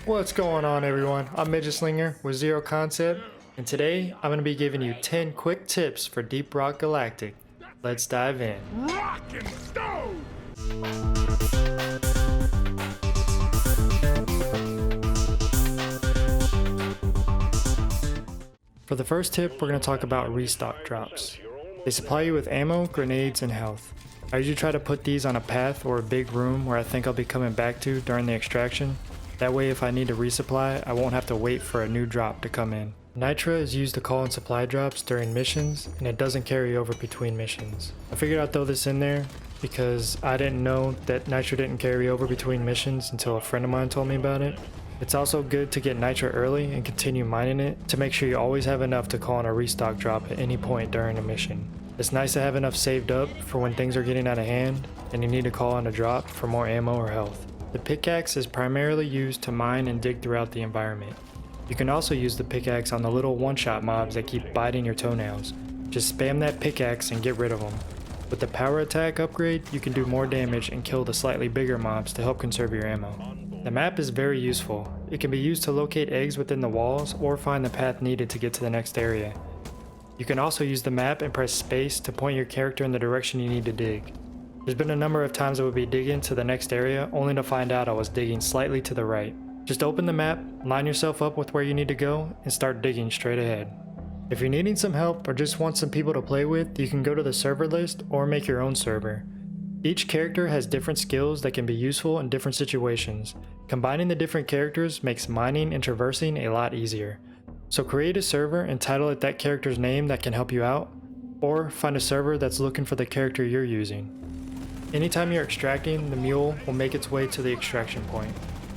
What's going on, everyone? I'm Midget Slinger with Zero Concept, and today I'm going to be giving you 10 quick tips for Deep Rock Galactic. Let's dive in. Rock and stone! For the first tip, we're going to talk about Restock Drops. They supply you with ammo, grenades, and health. I usually try to put these on a path or a big room where I think I'll be coming back to during the extraction. That way, if I need to resupply, I won't have to wait for a new drop to come in. Nitro is used to call in supply drops during missions, and it doesn't carry over between missions. I figured I'd throw this in there because I didn't know that Nitro didn't carry over between missions until a friend of mine told me about it. It's also good to get Nitro early and continue mining it to make sure you always have enough to call in a restock drop at any point during a mission. It's nice to have enough saved up for when things are getting out of hand and you need to call in a drop for more ammo or health. The pickaxe is primarily used to mine and dig throughout the environment. You can also use the pickaxe on the little one-shot mobs that keep biting your toenails. Just spam that pickaxe and get rid of them. With the power attack upgrade, you can do more damage and kill the slightly bigger mobs to help conserve your ammo. The map is very useful. It can be used to locate eggs within the walls or find the path needed to get to the next area. You can also use the map and press space to point your character in the direction you need to dig. There's been a number of times I would be digging to the next area only to find out I was digging slightly to the right. Just open the map, line yourself up with where you need to go, and start digging straight ahead. If you're needing some help or just want some people to play with, you can go to the server list or make your own server. Each character has different skills that can be useful in different situations. Combining the different characters makes mining and traversing a lot easier. So create a server and title it that character's name that can help you out, or find a server that's looking for the character you're using. Anytime you're extracting, the mule will make its way to the extraction point.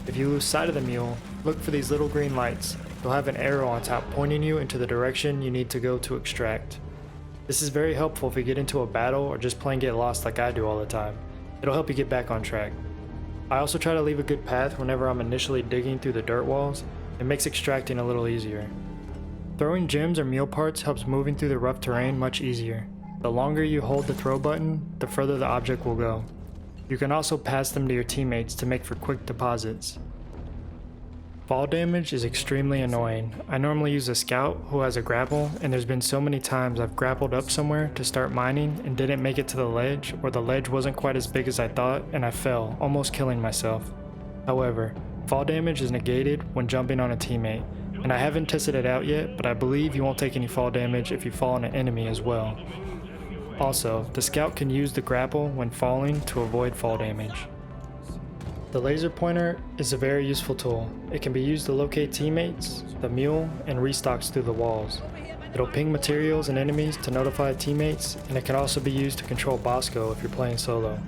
If you lose sight of the mule, look for these little green lights. They'll have an arrow on top pointing you into the direction you need to go to extract. This is very helpful if you get into a battle or just plain get lost like I do all the time. It'll help you get back on track. I also try to leave a good path whenever I'm initially digging through the dirt walls. It makes extracting a little easier. Throwing gems or mule parts helps moving through the rough terrain much easier. The longer you hold the throw button, the further the object will go. You can also pass them to your teammates to make for quick deposits. Fall damage is extremely annoying. I normally use a scout who has a grapple, and there's been so many times I've grappled up somewhere to start mining and didn't make it to the ledge, or the ledge wasn't quite as big as I thought and I fell, almost killing myself. However, fall damage is negated when jumping on a teammate, and I haven't tested it out yet, but I believe you won't take any fall damage if you fall on an enemy as well. Also, the scout can use the grapple when falling to avoid fall damage. The laser pointer is a very useful tool. It can be used to locate teammates, the mule, and restocks through the walls. It'll ping materials and enemies to notify teammates, and it can also be used to control Bosco if you're playing solo.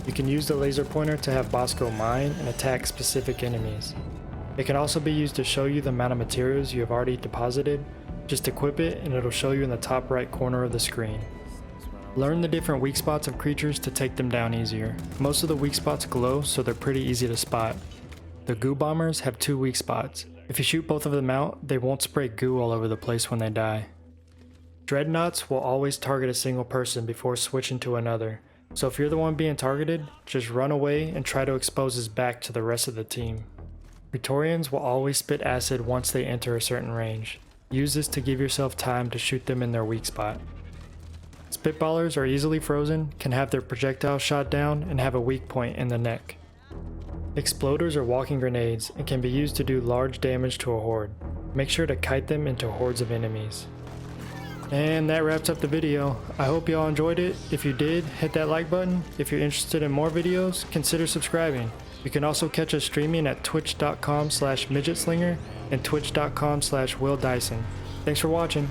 You can use the laser pointer to have Bosco mine and attack specific enemies. It can also be used to show you the amount of materials you have already deposited. Just equip it and it'll show you in the top right corner of the screen. Learn the different weak spots of creatures to take them down easier. Most of the weak spots glow, so they're pretty easy to spot. The goo bombers have 2 weak spots. If you shoot both of them out, they won't spray goo all over the place when they die. Dreadnoughts will always target a single person before switching to another, so if you're the one being targeted, just run away and try to expose his back to the rest of the team. Praetorians will always spit acid once they enter a certain range. Use this to give yourself time to shoot them in their weak spot. Spitballers are easily frozen, can have their projectiles shot down, and have a weak point in the neck. Exploders are walking grenades and can be used to do large damage to a horde. Make sure to kite them into hordes of enemies. And that wraps up the video. I hope y'all enjoyed it. If you did, hit that like button. If you're interested in more videos, consider subscribing. You can also catch us streaming at twitch.com/midgetslinger and twitch.com/willdyson. Thanks for watching.